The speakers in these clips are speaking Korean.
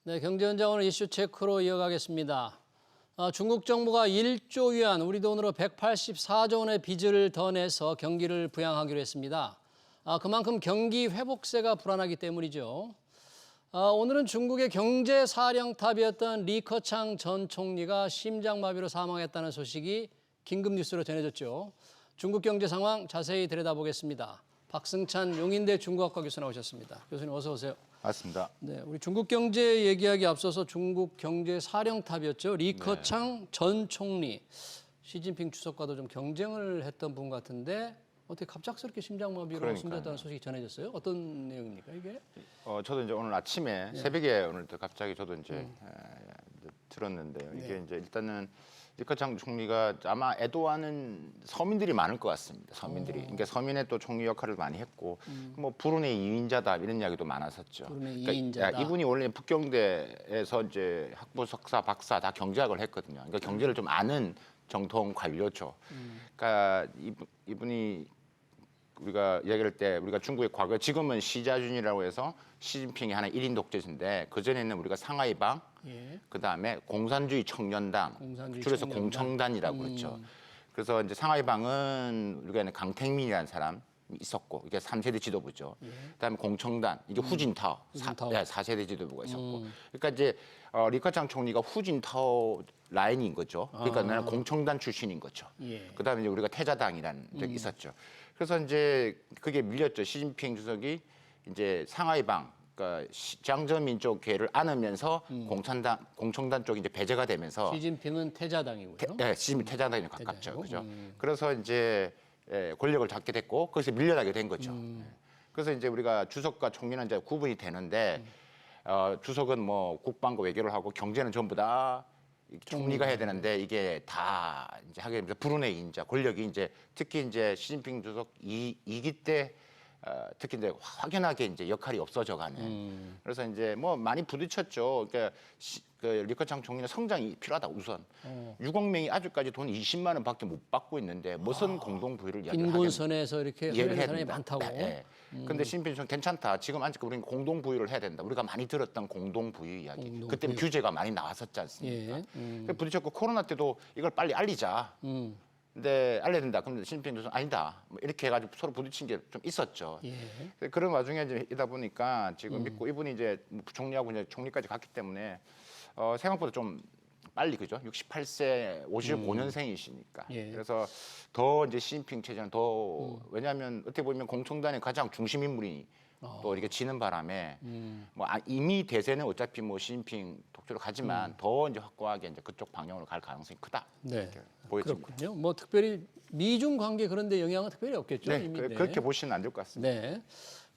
네, 경제현장 오늘 이슈 체크로 이어가겠습니다. 중국 정부가 1조 위안, 우리 돈으로 184조 원의 빚을 더 내서 경기를 부양하기로 했습니다. 그만큼 경기 회복세가 불안하기 때문이죠. 오늘은 중국의 경제사령탑이었던 리커창 전 총리가 심장마비로 사망했다는 소식이 긴급 뉴스로 전해졌죠. 중국 경제 상황 자세히 들여다보겠습니다. 박승찬 용인대 중국학과 교수 나오셨습니다. 교수님 어서 오세요. 맞습니다. 네, 우리 중국 경제 얘기하기 앞서서 중국 경제 사령탑이었죠. 리커창 전 총리, 시진핑 주석과도 좀 경쟁을 했던 분 같은데 어떻게 갑작스럽게 심장마비로 숨졌다는 소식이 전해졌어요? 어떤 내용입니까 이게? 저도 이제 오늘 아침에 새벽에 오늘 또 갑자기 저도 이제 들었는데요. 이게 이제 일단은 리커창 총리가 아마 애도하는 서민들이 많을 것 같습니다. 서민들이. 그러니까 서민의 또 총리 역할을 많이 했고, 뭐 불운의 이인자다 이런 이야기도 많았었죠. 불운의 그러니까 이인자다. 이분이 원래 북경대에서 이제 학부, 석사, 박사 다 경제학을 했거든요. 그러니까 경제를 좀 아는 정통 관료죠. 그러니까 이분이 우리가 이야기할 때 우리가 중국의 과거 지금은 시자준이라고 해서 시진핑이 하는 1인 독재인데 그전에는 우리가 상하이방 그다음에 공산주의 청년당 줄여서 공청단이라고 그랬죠. 그래서 이제 상하이방은 우리가 강택민이라는 사람이 있었고 이게 3세대 지도부죠. 그다음에 공청단 이게 후진타오 4세대 지도부가 있었고. 그러니까 이제 리커창 총리가 후진타오 라인인 거죠. 그러니까 나는 공청단 출신인 거죠. 그다음에 이제 우리가 태자당이라는 적이 있었죠. 그래서 이제 그게 밀렸죠. 시진핑 주석이 이제 상하이방, 그러니까 장저민족계를 안으면서 공청단 쪽이 이제 배제가 되면서 시진핑은 태자당이고요. 네, 시진핑 태자당에 가깝죠, 그죠? 그래서 이제 권력을 잡게 됐고 거기서 밀려나게 된 거죠. 그래서 이제 우리가 주석과 총리는 이제 구분이 되는데 주석은 뭐 국방과 외교를 하고 경제는 전부 다 총리가 해야 되는데 이게 다 이제 하게 되면서 불운의 인자, 권력이 이제 특히 이제 시진핑 주석 2기 때 특히 이제 확연하게 이제 역할이 없어져가는. 그래서 이제 뭐 많이 부딪혔죠. 그러니까 그 리커창 총리는 성장이 필요하다 우선. 6억 명이 아직까지 돈 20만 원밖에 못 받고 있는데 무슨 공동 부유를 이야기하겠냐. 빈곤선에서 이렇게 하는 사람이 많다고. 네. 근데 시진핑 주석은 괜찮다. 지금 아직 우리는 공동 부유를 해야 된다. 우리가 많이 들었던 공동 부유 이야기. 그때 규제가 많이 나왔었지 않습니까? 부딪혔고 코로나 때도 이걸 빨리 알리자. 근데 알려야 된다. 그럼 시진핑 주석은 아니다. 뭐 이렇게 해가지고 서로 부딪힌 게 좀 있었죠. 그런 와중에 이제 이다 보니까 지금 믿고 이분이 이제 부총리하고 이제 총리까지 갔기 때문에 생각보다 좀 빨리 그죠? 68세 55년생이시니까. 그래서 더 이제 시진핑 체제는 더 왜냐하면 어떻게 보면 공청단의 가장 중심 인물이 또 이렇게 지는 바람에 뭐 이미 대세는 어차피 뭐 시진핑 독주로 가지만 더 이제 확고하게 이제 그쪽 방향으로 갈 가능성이 크다. 네, 보여집니다. 그렇군요. 뭐 특별히 미중 관계 그런데 영향은 특별히 없겠죠. 네, 이미. 그렇게 보시면 안 될 것 같습니다. 네.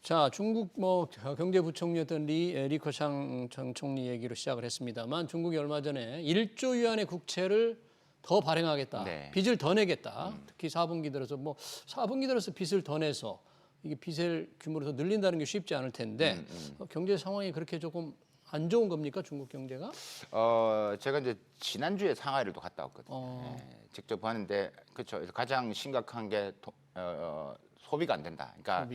자, 중국 뭐 경제부총리였던 리커창 전 총리 얘기로 시작을 했습니다만 중국이 얼마 전에 1조 위안의 국채를 더 발행하겠다. 빚을 더 내겠다. 특히 4분기 들어서 뭐 4분기 들어서 빚을 더 내서 이게 빚을 규모를 더 늘린다는 게 쉽지 않을 텐데 경제 상황이 그렇게 조금 안 좋은 겁니까 중국 경제가? 제가 이제 지난주에 상하이를 또 갔다 왔거든요. 직접 봤는데 그렇죠. 가장 심각한 게 소비가 안 된다. 그러니까,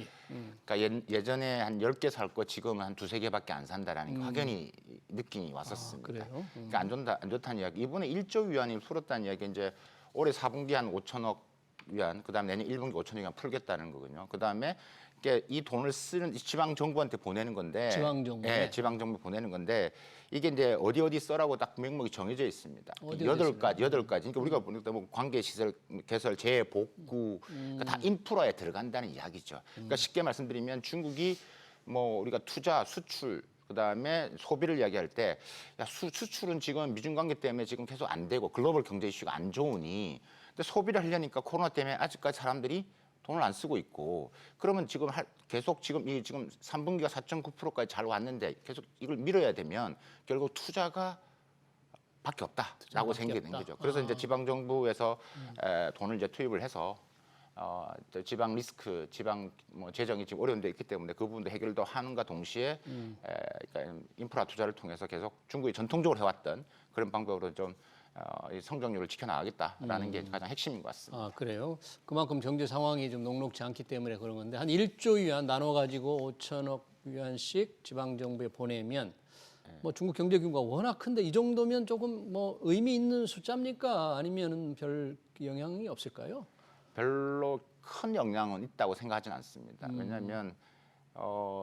그러니까 예전에 한 10개 살 거 지금은 한 2~3개밖에 안 산다라는 확연히 느낌이 왔었습니다. 그래요? 그러니까 안 좋다는 이야기. 이번에 1조 위안이 풀었다는 이야기 이제 올해 4분기 한 5천억 위안, 그다음에 내년 1분기 5천억 위안 풀겠다는 거거든요. 그다음에 이 돈을 쓰는 지방 정부한테 보내는 건데, 지방 정부, 지방 정부 보내는 건데 이게 이제 어디 써라고 딱 명목이 정해져 있습니다. 8가지. 그러니까 우리가 보니까 뭐 관계 시설 개설, 재복구, 그러니까 다 인프라에 들어간다는 이야기죠. 그러니까 쉽게 말씀드리면 중국이 뭐 우리가 투자, 수출 그다음에 소비를 이야기할 때 수출은 지금 미중 관계 때문에 지금 계속 안 되고 글로벌 경제 이슈가 안 좋으니 근데 소비를 하려니까 코로나 때문에 아직까지 사람들이 돈을 안 쓰고 있고 그러면 지금 계속 지금 3분기가 4.9%까지 잘 왔는데 계속 이걸 밀어야 되면 결국 투자가 밖에 없다라고 생기는 거죠. 그래서 이제 지방 정부에서 돈을 이제 투입을 해서 지방 리스크, 지방 뭐 재정이 지금 어려운 데 있기 때문에 그 부분도 해결도 하는가 동시에 그러니까 인프라 투자를 통해서 계속 중국이 전통적으로 해왔던 그런 방법으로 좀 이 성장률을 지켜나가겠다라는 게 가장 핵심인 것 같습니다. 그래요? 그만큼 경제 상황이 좀 녹록지 않기 때문에 그런 건데 한 1조 위안 나눠가지고 5천억 위안씩 지방정부에 보내면 뭐 중국 경제 규모가 워낙 큰데 이 정도면 조금 뭐 의미 있는 숫자입니까? 아니면은 별 영향이 없을까요? 별로 큰 영향은 있다고 생각하지는 않습니다. 왜냐하면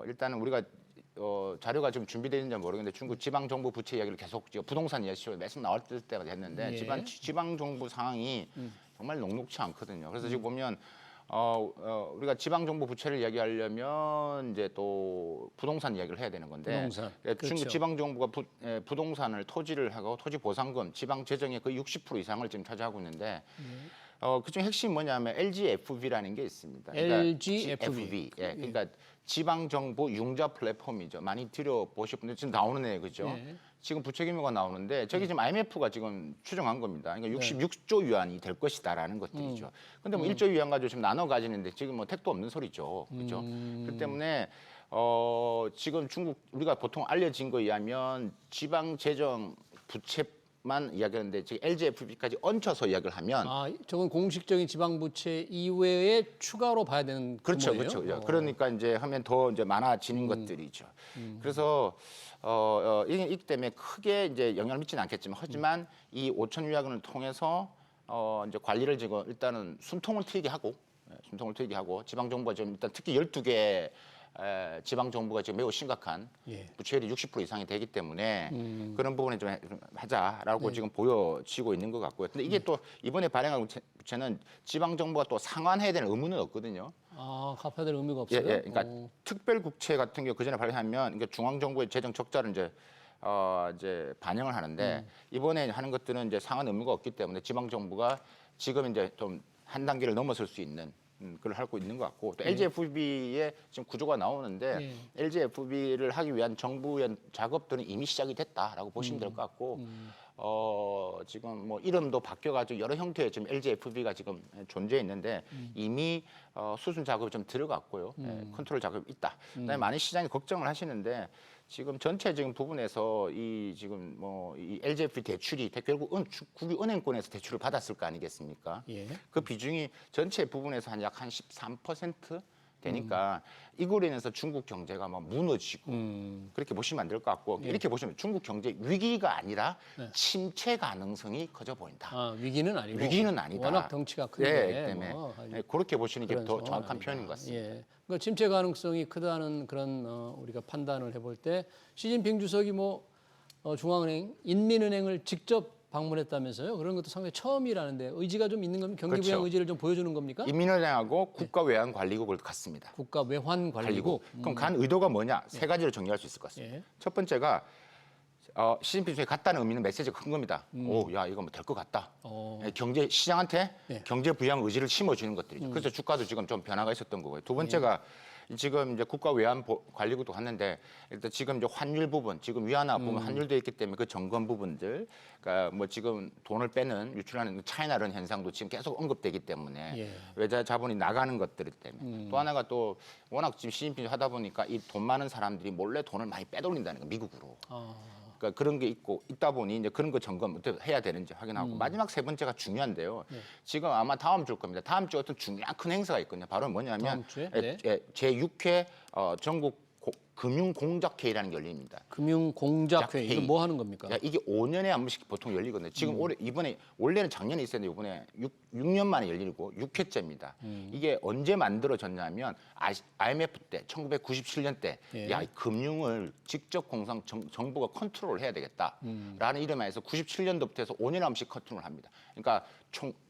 일단은 우리가 자료가 좀 준비되어 있는지 모르겠는데 중국 지방 정부 부채 이야기를 계속 부동산 이야기로 계속 나올 때가 됐는데 예. 지방 정부 상황이 정말 녹록치 않거든요. 그래서 지금 보면 우리가 지방 정부 부채를 이야기하려면 이제 또 부동산 이야기를 해야 되는 건데 부동산. 중국 그렇죠. 지방 정부가 부동산을 토지를 하고 토지 보상금 지방 재정의 거의 60% 이상을 지금 차지하고 있는데 그중 핵심이 뭐냐면 LGFB라는 게 있습니다. LGFB. 예, 그러니까 지방 정부 융자 플랫폼이죠. 많이 들여보실 분들 지금 나오는 애 그죠? 예. 지금 부채 규모가 나오는데 저기 지금 IMF가 지금 추정한 겁니다. 그러니까 66조 위안이 될 것이다라는 것들이죠. 근데 뭐 1조 위안 가지고 지금 나눠 가지는데 지금 뭐 택도 없는 소리죠. 그렇죠? 그렇기 때문에 지금 중국 우리가 보통 알려진 거에 의하면 지방 재정 부채만 이야기하는데 지금 LGFB까지 얹혀서 이야기를 하면 저건 공식적인 지방 부채 이외에 추가로 봐야 되는 그렇죠, 규모예요? 그렇죠. 그러니까 이제 하면 더 이제 많아지는 것들이죠. 그래서 이기 때문에 크게 이제 영향을 미치는 않겠지만 하지만 이 5천 위안을 통해서 이제 관리를 지금 일단은 숨통을 트이게 하고 숨통을 트이게 하고 지방 정부가 지금 일단 특히 12개 지방 정부가 지금 매우 심각한 부채율이 60% 이상이 되기 때문에 그런 부분에 좀 하자라고 지금 보여지고 있는 것 같고요. 근데 이게 또 이번에 발행한 부채는 지방 정부가 또 상환해야 되는 의무는 없거든요. 갚아야 될 의미가 없어요? 그러니까 특별 국채 같은 경우 그 전에 발행하면 그러니까 중앙 정부의 재정 적자를 이제 반영을 하는데 이번에 하는 것들은 이제 상환 의무가 없기 때문에 지방 정부가 지금 이제 좀 한 단계를 넘어설 수 있는 그걸 하고 있는 것 같고 또 LGFB의 지금 구조가 나오는데 LGFB를 하기 위한 정부의 작업들은 이미 시작이 됐다라고 보시면 될 것 같고 지금 뭐 이름도 바뀌어가지고 여러 형태의 지금 LGFB가 지금 존재해 있는데 이미 수순 작업이 좀 들어갔고요. 컨트롤 작업이 있다. 그다음에 많은 시장이 걱정을 하시는데 지금 전체적인 부분에서 이 지금 뭐 이 LGFB 대출이 결국 국유 은행권에서 대출을 받았을 거 아니겠습니까? 그 비중이 전체 부분에서 한 약 한 13% 되니까 이걸로 인해서 중국 경제가 막 무너지고 그렇게 보시면 안 될 것 같고 이렇게 보시면 중국 경제 위기가 아니라 침체 가능성이 커져 보인다. 위기는 아니고 위기는 아니다. 워낙 덩치가 큰데 때문에 그렇게 보시는 게 더 정확한 표현인 것 같습니다. 그러니까 침체 가능성이 크다는 그런 우리가 판단을 해볼 때 시진핑 주석이 뭐 중앙은행, 인민은행을 직접 방문했다면서요? 그런 것도 상당히 처음이라는데 의지가 좀 있는 겁니까? 경기 부양 의지를 좀 보여주는 겁니까? 인민은행하고 국가외환관리국을 갔습니다. 국가외환관리국. 그럼 간 의도가 뭐냐? 세 가지로 정리할 수 있을 것 같습니다. 첫 번째가 시진핑 주석이 갔다는 의미는 메시지가 큰 겁니다. 야 이거 뭐 될 것 같다. 경제 시장한테 경제 부양 의지를 심어주는 것들이죠. 그래서 주가도 지금 좀 변화가 있었던 거고요. 두 번째가 지금 이제 국가외환관리국도 갔는데 일단 지금 이제 환율 부분, 지금 위안화 부분 환율돼 있기 때문에 그 점검 부분들, 그러니까 뭐 지금 돈을 빼는 유출하는 차이나 이런 현상도 지금 계속 언급되기 때문에 외자 자본이 나가는 것들 때문에 또 하나가 또 워낙 지금 시진핑이 하다 보니까 이 돈 많은 사람들이 몰래 돈을 많이 빼돌린다는 거 미국으로. 그러니까 그런 게 있다 보니 이제 그런 거 점검 어떻게 해야 되는지 확인하고 마지막 세 번째가 중요한데요. 지금 아마 다음 주일 겁니다. 다음 주에 어떤 중요한 큰 행사가 있거든요. 바로 뭐냐면 다음 주에? 제6회 전국 금융공작회의라는 게 열립니다. 금융공작회의. 이거 뭐 하는 겁니까? 이게 5년에 한 번씩 보통 열리거든요. 지금 이번에 원래는 작년에 있었는데 이번에 6년 만에 열리고 6회째입니다. 이게 언제 만들어졌냐면 IMF 때 1997년 때 야, 이 금융을 직접 정부가 컨트롤을 해야 되겠다라는 이름에서 97년도부터 해서 5년에 한 번씩 컨트롤을 합니다. 그러니까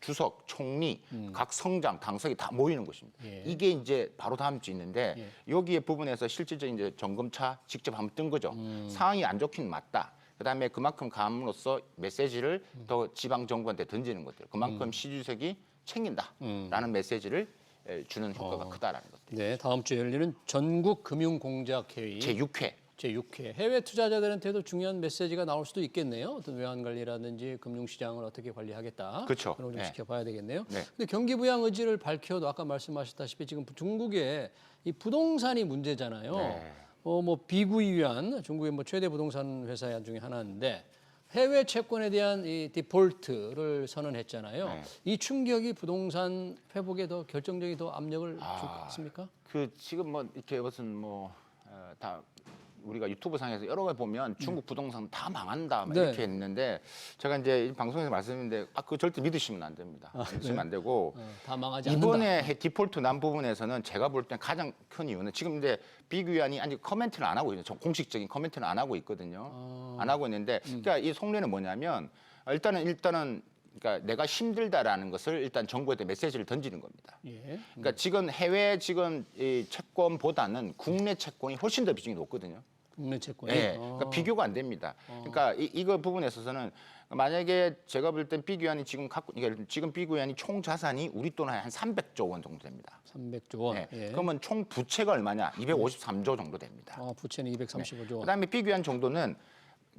주석, 총리, 각 성장, 당석이 다 모이는 곳입니다. 이게 이제 바로 다음 주 있는데 여기에 부분에서 실질적인 이제 점검차 직접 한번 뜬 거죠. 상황이 안 좋긴 맞다. 그다음에 그만큼 감으로써 메시지를 더 지방 정부한테 던지는 것들. 그만큼 시 주석이 챙긴다라는 메시지를 주는 효과가 크다라는 것들. 네, 다음 주에 열리는 전국 금융공작회의 제6회. 제6회 해외 투자자들한테도 중요한 메시지가 나올 수도 있겠네요. 어떤 외환 관리라든지 금융 시장을 어떻게 관리하겠다. 그렇죠. 그런 걸 좀 지켜봐야 되겠네요. 네. 근데 경기 부양 의지를 밝혀도 아까 말씀하셨다시피 지금 중국의 이 부동산이 문제잖아요. 네. 뭐 비구이 위한 중국의 뭐 최대 부동산 회사 중에 하나인데 해외 채권에 대한 이 디폴트를 선언했잖아요. 이 충격이 부동산 회복에 더 결정적인 더 압력을 줄 것 같습니까? 지금 뭐 이렇게 무슨 다 우리가 유튜브 상에서 여러 개 보면 중국 부동산 다 망한다 막 네. 이렇게 했는데 제가 이제 이 방송에서 말씀드렸는데 그거 절대 믿으시면 안 됩니다. 믿으시면 안 되고 다 망하지 않는다. 이번에 디폴트 난 부분에서는 제가 볼 땐 가장 큰 이유는 지금 이제 비규환이 아직 코멘트를 안 하고 있는 공식적인 코멘트는 안 하고 있거든요. 안 하고 있는데 그러니까 이 속내는 뭐냐면 일단은 그러니까 내가 힘들다라는 것을 일단 정부에 메시지를 던지는 겁니다. 예. 그러니까 지금 해외 지금 이 채권보다는 국내 채권이 훨씬 더 비중이 높거든요. 국내 채권이. 예, 그러니까 비교가 안 됩니다. 그러니까 이거 부분에 있어서는 만약에 제가 볼 땐 비규환이 지금 그러니까 지금 비규환이 총 자산이 우리 돈은 한 300조 원 정도 됩니다. 300조 원. 예. 예. 그러면 총 부채가 얼마냐? 253조 정도 됩니다. 부채는 235조. 그다음에 비규환 정도는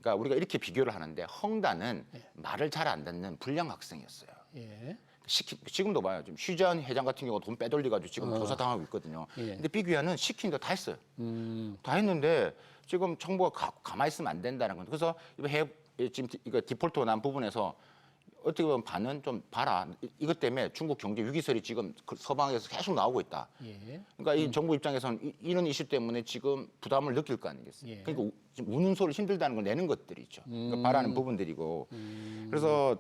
그러니까 우리가 이렇게 비교를 하는데 헝다는 말을 잘 안 듣는 불량 학생이었어요. 예. 지금도 봐요. 지금 휴전 회장 같은 경우 돈 빼돌려가지고 지금 조사당하고 있거든요. 예. 근데 비규환은 시킨 거 다 했어요. 다 했는데 지금 정부가 가만히 있으면 안 된다는 건. 그래서 지금 이거 디폴트 난 부분에서 어떻게 보면 반은 좀 봐라. 이것 때문에 중국 경제 위기설이 지금 서방에서 계속 나오고 있다. 예. 그러니까 이 정부 입장에서는 이런 이슈 때문에 지금 부담을 느낄 거 아니겠어요. 예. 그러니까 지금 우는 소리 힘들다는 걸 내는 것들이죠. 그러니까 바라는 부분들이고. 그래서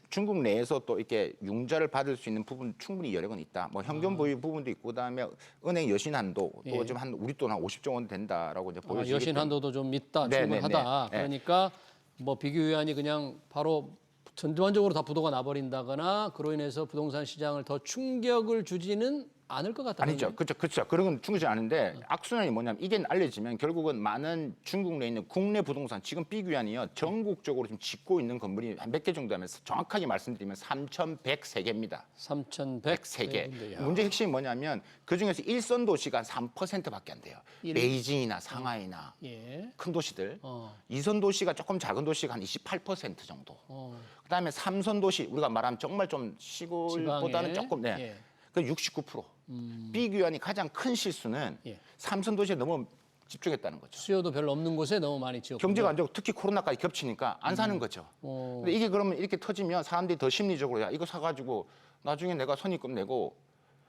중국 내에서 또 이렇게 융자를 받을 수 있는 부분 충분히 여력은 있다. 뭐 현금 보유 부분도 있고 그다음에 은행 여신 한도 또 예. 지금 한 우리 돈 한 50조 원 된다라고 이제 보여지기 여신 때문에. 한도도 좀 있다. 네, 충분하다. 네, 네. 그러니까 뭐 비규환이 그냥 바로 전반적으로 다 부도가 나버린다거나 그로 인해서 부동산 시장을 더 충격을 주지는 않을 것 같다는 아니죠. 그렇죠. 그런 건 충분히 아는데 악순환이 뭐냐면 이게 알려지면 결국은 많은 중국 내에 있는 국내 부동산 지금 비규환이요. 전국적으로 지금 짓고 있는 건물이 한 몇 개 정도 하면서 정확하게 말씀드리면 3,103개입니다. 3,103개. 문제 핵심이 뭐냐면 그중에서 일선 도시가 한 3%밖에 안 돼요. 베이징이나 상하이나 예. 큰 도시들. 어. 이선 도시가 조금 작은 도시가 한 28% 정도. 그다음에 삼선 도시 우리가 말하면 정말 좀 시골보다는 지방에, 조금 예. 그 69%. 비규환이 가장 큰 실수는 예. 삼선 도시에 너무 집중했다는 거죠. 수요도 별로 없는 곳에 너무 많이 지었고. 경제가 안 좋고 특히 코로나까지 겹치니까 안 사는 거죠. 근데 이게 그러면 이렇게 터지면 사람들이 더 심리적으로 야 이거 사가지고 나중에 내가 선입금 내고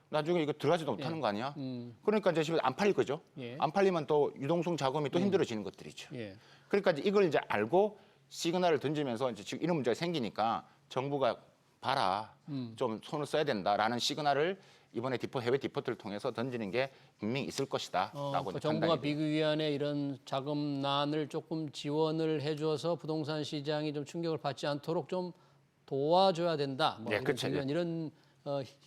나중에 이거 들어가지도 못하는 거 아니야? 그러니까 이제 집에 안 팔릴 거죠. 예. 안 팔리면 또 유동성 자금이 또 힘들어지는 것들이죠. 예. 그러니까 이제 이걸 이제 알고 시그널을 던지면서 이제 지금 이런 문제가 생기니까 정부가 봐라 좀 손을 써야 된다라는 시그널을 이번에 해외 디포트를 통해서 던지는 게 분명히 있을 것이다라고 그 정부가 비규환의 이런 자금난을 조금 지원을 해줘서 부동산 시장이 좀 충격을 받지 않도록 좀 도와줘야 된다. 뭐 네, 이런, 그렇죠. 이런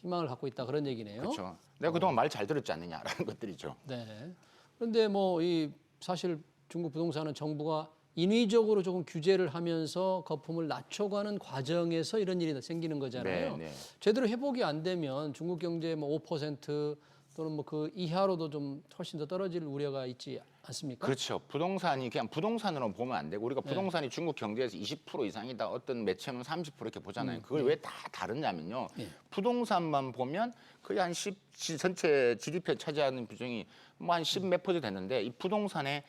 희망을 갖고 있다 그런 얘기네요. 그렇죠. 내가 그동안 말 잘 들었지 않느냐라는 것들이죠. 네. 그런데 뭐 이 사실 중국 부동산은 정부가 인위적으로 조금 규제를 하면서 거품을 낮춰가는 과정에서 이런 일이 생기는 거잖아요. 네. 제대로 회복이 안 되면 중국 경제 뭐 5% 또는 뭐 그 이하로도 좀 훨씬 더 떨어질 우려가 있지 않습니까? 그렇죠. 부동산이 그냥 부동산으로 보면 안 되고 우리가 부동산이 중국 경제에서 20% 이상이다. 어떤 매체는 30% 이렇게 보잖아요. 그걸 왜 다 다르냐면요. 부동산만 보면 거의 한 10 전체 GDP에 차지하는 비중이 뭐 한 10 몇 퍼센트 됐는데 이 부동산에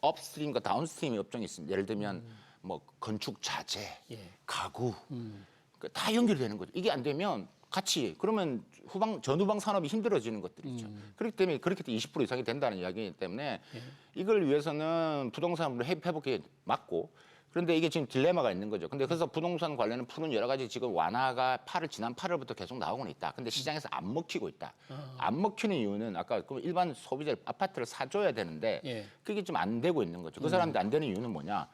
업스트림과 다운스트림 업종이 있습니다. 예를 들면 뭐 건축 자재, 가구 다 연결되는 거죠. 이게 안 되면 같이 그러면 전후방 산업이 힘들어지는 것들이죠. 그렇기 때문에 그렇게 20% 이상이 된다는 이야기이기 때문에 이걸 위해서는 부동산을 회복에 맞고 그런데 이게 지금 딜레마가 있는 거죠. 근데 그래서 부동산 관련은 푸는 여러 가지 지금 완화가 지난 8월부터 계속 나오고는 있다. 근데 시장에서 안 먹히고 있다. 안 먹히는 이유는 아까 그 일반 소비자 아파트를 사줘야 되는데 그게 좀 안 되고 있는 거죠. 그 사람들 안 되는 이유는 뭐냐?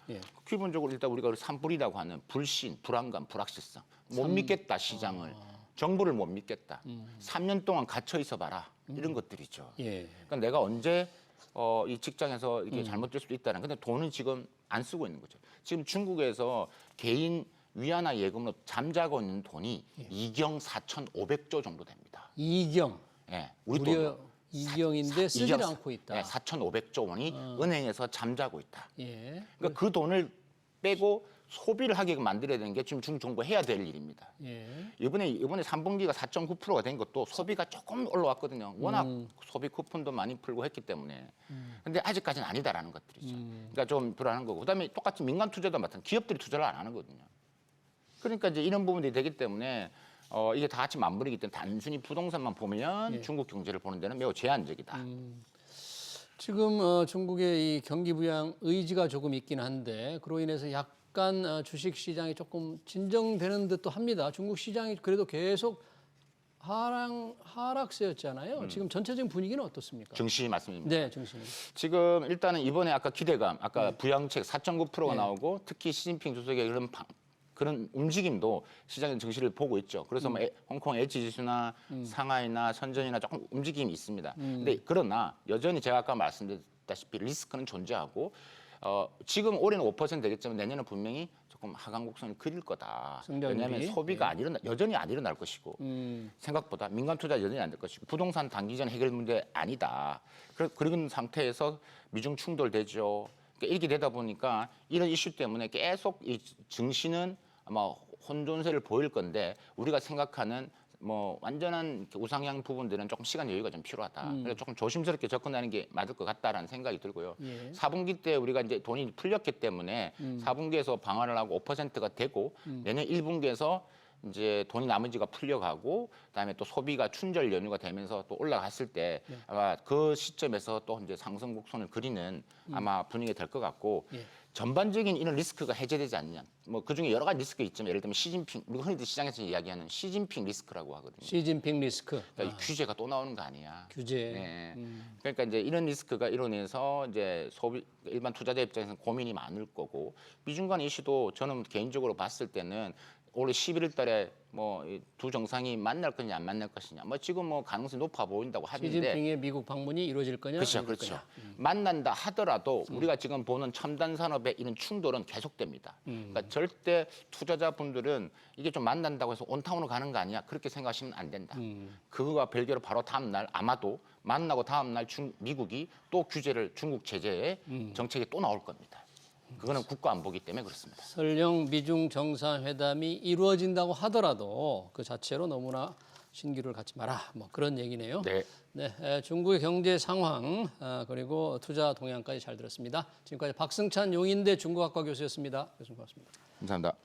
기본적으로 일단 우리가 산불이라고 하는 불신, 불안감, 불확실성. 못 믿겠다 시장을. 정부를 못 믿겠다. 3년 동안 갇혀 있어 봐라. 이런 것들이죠. 그러니까 내가 언제 이 직장에서 이렇게 잘못될 수도 있다는. 근데 돈은 지금 안 쓰고 있는 거죠. 지금 중국에서 개인 위안화 예금으로 잠자고 있는 돈이 2경 4,500조 정도 됩니다. 2경. 예, 우리 무려 돈 2경인데 쓰질 않고 있다. 예, 4,500조 원이 은행에서 잠자고 있다. 예. 그러니까 그 돈을 빼고 소비를 하게끔 만들어야 되는 게 지금 중국 정부가 해야 될 일입니다. 이번에 3분기가 4.9%가 된 것도 소비가 조금 올라왔거든요. 워낙 소비 쿠폰도 많이 풀고 했기 때문에. 근데 아직까지는 아니다라는 것들이죠. 그러니까 좀 불안한 거고. 그다음에 똑같이 민간 투자도 마찬가지. 기업들이 투자를 안 하는 거거든요. 그러니까 이제 이런 부분들이 되기 때문에 이게 다 같이 맞물리기 때문에 단순히 부동산만 보면 중국 경제를 보는 데는 매우 제한적이다. 지금 중국의 이 경기 부양 의지가 조금 있긴 한데 그로 인해서 약간 주식 시장이 조금 진정되는 듯도 합니다. 중국 시장이 그래도 계속 하락세였잖아요. 지금 전체적인 분위기는 어떻습니까? 증시 말씀입니다. 네, 증시. 지금 일단은 이번에 아까 기대감, 아까 부양책 4.9%가 네. 나오고 특히 시진핑 주석의 그런 움직임도 시장의 증시를 보고 있죠. 그래서 뭐 홍콩 H 지수나 상하이나 선전이나 조금 움직임이 있습니다. 근데 그러나 여전히 제가 아까 말씀드렸다시피 리스크는 존재하고 지금 올해는 5% 되겠지만 내년은 분명히 조금 하강 곡선을 그릴 거다. 성장률이? 왜냐하면 소비가 여전히 안 일어날 것이고 생각보다 민간 투자 여전히 안 될 것이고 부동산 단기전 해결 문제 아니다. 그런 상태에서 미중 충돌되죠. 그러니까 이렇게 되다 보니까 이런 이슈 때문에 계속 이 증시는 아마 혼돈세를 보일 건데 우리가 생각하는 뭐 완전한 우상향 부분들은 조금 시간 여유가 좀 필요하다. 그래서 조금 조심스럽게 접근하는 게 맞을 것 같다라는 생각이 들고요. 예. 4분기 때 우리가 이제 돈이 풀렸기 때문에 4분기에서 방어를 하고 5%가 되고 내년 1분기에서 이제 돈이 나머지가 풀려가고 그다음에 또 소비가 춘절 연휴가 되면서 또 올라갔을 때 아마 그 시점에서 또 이제 상승 곡선을 그리는 아마 분위기가 될 것 같고 예. 전반적인 이런 리스크가 해제되지 않냐. 뭐 그중에 여러 가지 리스크가 있지만 예를 들면 시진핑 우리가 흔히들 시장에서 이야기하는 시진핑 리스크라고 하거든요. 시진핑 리스크. 그러니까 이 규제가 또 나오는 거 아니야. 규제. 네. 그러니까 이제 이런 리스크가 이론해서 이제 일반 투자자 입장에서는 고민이 많을 거고 미중 간 이슈도 저는 개인적으로 봤을 때는 올해 11월 달에 뭐 두 정상이 만날 거냐 안 만날 것이냐 뭐 지금 뭐 가능성이 높아 보인다고 하는데 시진핑의 미국 방문이 이루어질 거냐? 그렇죠, 아닐 그렇죠. 거냐? 만난다 하더라도 우리가 지금 보는 첨단 산업의 이런 충돌은 계속됩니다. 그러니까 절대 투자자분들은 이게 좀 만난다고 해서 온타운으로 가는 거 아니야? 그렇게 생각하시면 안 된다. 그거와 별개로 바로 다음 날 아마도 만나고 다음 날 미국이 또 규제를 중국 제재에 정책이 또 나올 겁니다. 그거는 국가 안보기 때문에 그렇습니다. 설령 미중 정상회담이 이루어진다고 하더라도 그 자체로 너무나 신기루를 갖지 마라. 뭐 그런 얘기네요. 네. 네, 중국의 경제 상황 그리고 투자 동향까지 잘 들었습니다. 지금까지 박승찬 용인대 중국학과 교수였습니다. 교수님 고맙습니다. 감사합니다.